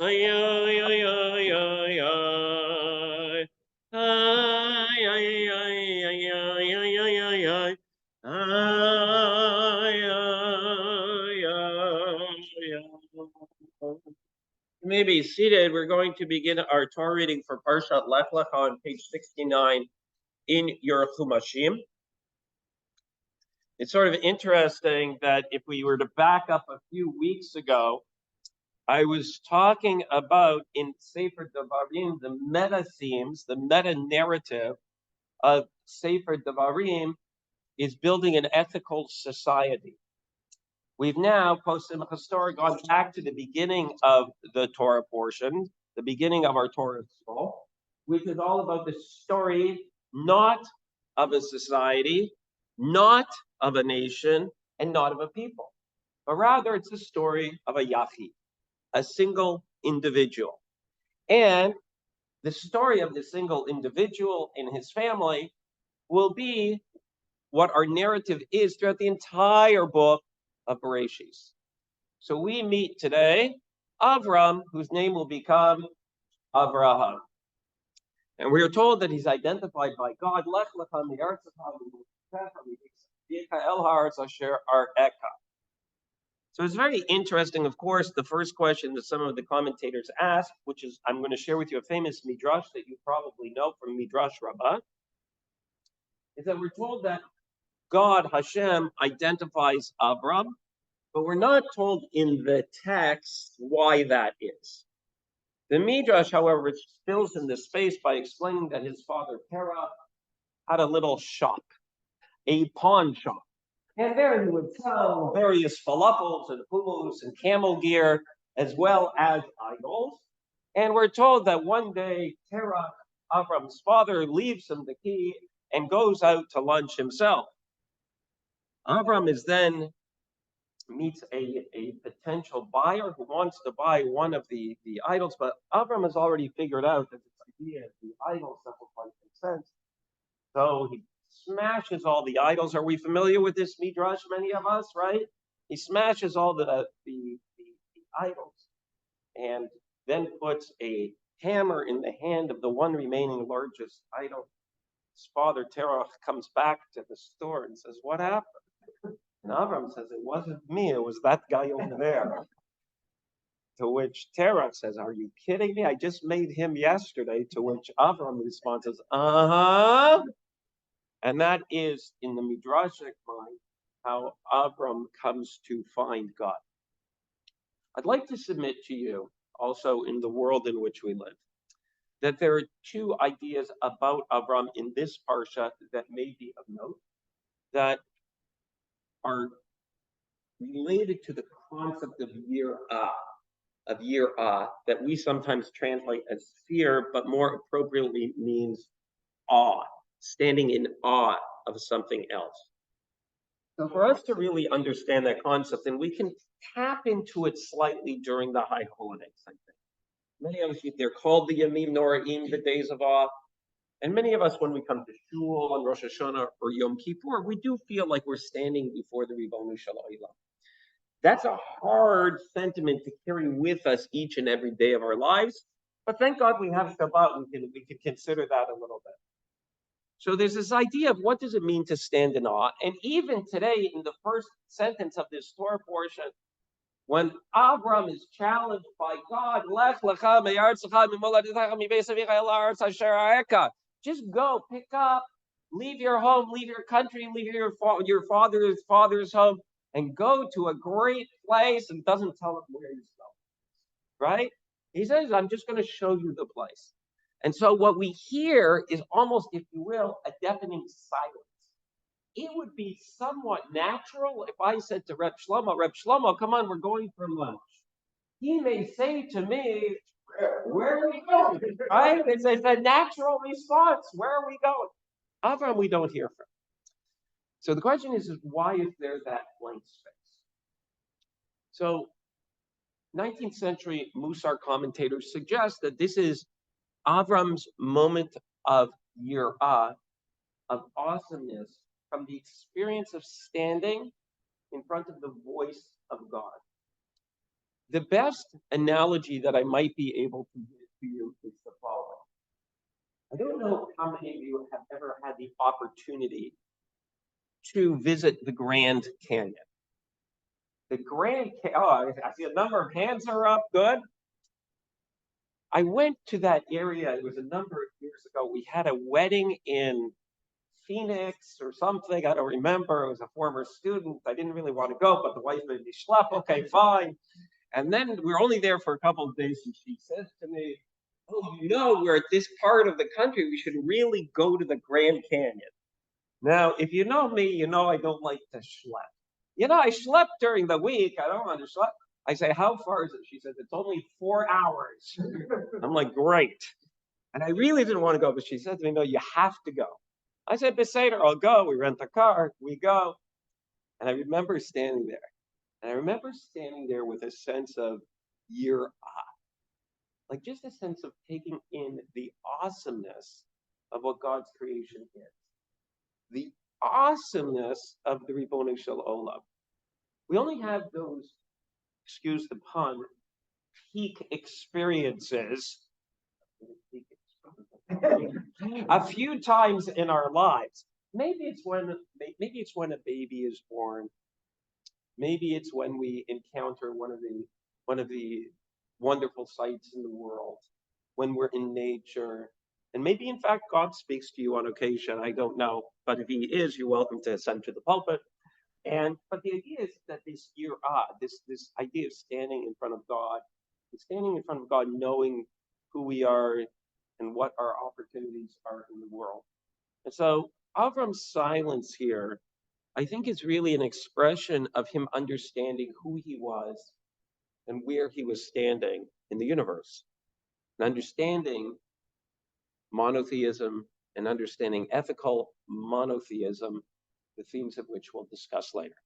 ay, ay, ay, ay, ay, ay. Ay, ay, ay, ay, ay, ay, ay, ay, ay. Ay, ay, ay, ay. You may be seated. We're going to begin our Torah reading for Parasha Lech Lecha on page 69 in your Chumashim. It's sort of interesting that if we were to back up a few weeks ago, I was talking about in Sefer Devarim, the meta themes, the meta narrative of Sefer Devarim is building an ethical society. We've now, post-Simchas Torah, gone back to the beginning of the Torah portion, the beginning of our Torah scroll, which is all about the story not of a society, not of a nation, and not of a people, but rather it's the story of a yachid, a single individual. And the story of the single individual and his family will be what our narrative is throughout the entire book of Bereshis. So we meet today Avram, whose name will become Avraham. And we are told that he's identified by God, Lech Lecha el haaretz asher areka. So it's very interesting, of course, the first question that some of the commentators ask, which is, I'm going to share with you a famous midrash that you probably know from Midrash Rabbah, is that we're told that God, Hashem, identifies Avram, but we're not told in the text why that is. The Midrash, however, fills in the space by explaining that his father Terah had a little shop, a pawn shop. And there he would sell various falafels and hummus and camel gear, as well as idols. And we're told that one day Terah, Avram's father, leaves him the key and goes out to lunch himself. Avram is then meets a potential buyer who wants to buy one of the idols, but Avram has already figured out that this idea of the idol sacrifice makes sense. So he smashes all the idols. Are we familiar with this midrash? Many of us, right? He smashes all the idols and then puts a hammer in the hand of the one remaining largest idol. His father Terah comes back to the store and says, "What happened?" And Avram says, "It wasn't me, it was that guy over there." To which Terah says, "Are you kidding me? I just made him yesterday." To which Avram responds, "Uh-huh." And that is, in the Midrashic mind, how Avram comes to find God. I'd like to submit to you, also in the world in which we live, that there are two ideas about Avram in this parsha that may be of note, that are related to the concept of yirah, that we sometimes translate as fear, but more appropriately means awe, standing in awe of something else. So for us to really understand that concept, and we can tap into it slightly during the high holidays, I think. Many of us, they're called the Yamim Noraim, the days of awe. And many of us, when we come to Shul on Rosh Hashanah or Yom Kippur, we do feel like we're standing before the Ribbono Shel Olam. That's a hard sentiment to carry with us each and every day of our lives. But thank God we have Shabbat. We can consider that a little bit. So there's this idea of what does it mean to stand in awe. And even today, in the first sentence of this Torah portion, when Avram is challenged by God, Lech Lecha me'aretzecha mimoladatecha mibeis el haaretz asher areka. Just go, pick up, leave your home, leave your country, leave your father's home, and go to a great place, and doesn't tell him where he's going. Right? He says, "I'm just going to show you the place." And so what we hear is almost, if you will, a deafening silence. It would be somewhat natural if I said to Reb Shlomo, come on, we're going for lunch. He may say to me, where are we going? Right? It's a natural response. Where are we going? Avram, we don't hear from. So the question is why is there that blank space? So 19th century Musar commentators suggest that this is Avram's moment of yirah, of awesomeness, from the experience of standing in front of the voice of God. The best analogy that I might be able to give to you is the following. I don't know how many of you have ever had the opportunity to visit the Grand Canyon. I see a number of hands are up. Good. I went to that area. It was a number of years ago. We had a wedding in Phoenix or something. I don't remember. It was a former student. I didn't really want to go, but the wife made me schlep. Okay, fine. And then we were only there for a couple of days, and she says to me, "Oh, we're at this part of the country. We should really go to the Grand Canyon." Now, if you know me, you know I don't like to schlep. I slept during the week. I don't want to schlep. I say, "How far is it?" She says, "It's only 4 hours." I'm like, "Great." And I really didn't want to go, but she said to me, "No, you have to go." I said, "Beseder, I'll go." We rent a car, we go. And I remember standing there. And I remember standing there with a sense of year, like just a sense of taking in the awesomeness of what God's creation is. The awesomeness of the Ribono Shel Olam. We only have those, excuse the pun, peak experiences a few times in our lives. Maybe it's when a baby is born. Maybe it's when we encounter one of the wonderful sights in the world, when we're in nature. And maybe, in fact, God speaks to you on occasion. I don't know. But if he is, you're welcome to ascend to the pulpit. But the idea is that this this idea of standing in front of God, knowing who we are and what our opportunities are in the world. And so Avram's silence here, I think, is really an expression of him understanding who he was and where he was standing in the universe, and understanding monotheism and understanding ethical monotheism, the themes of which we'll discuss later.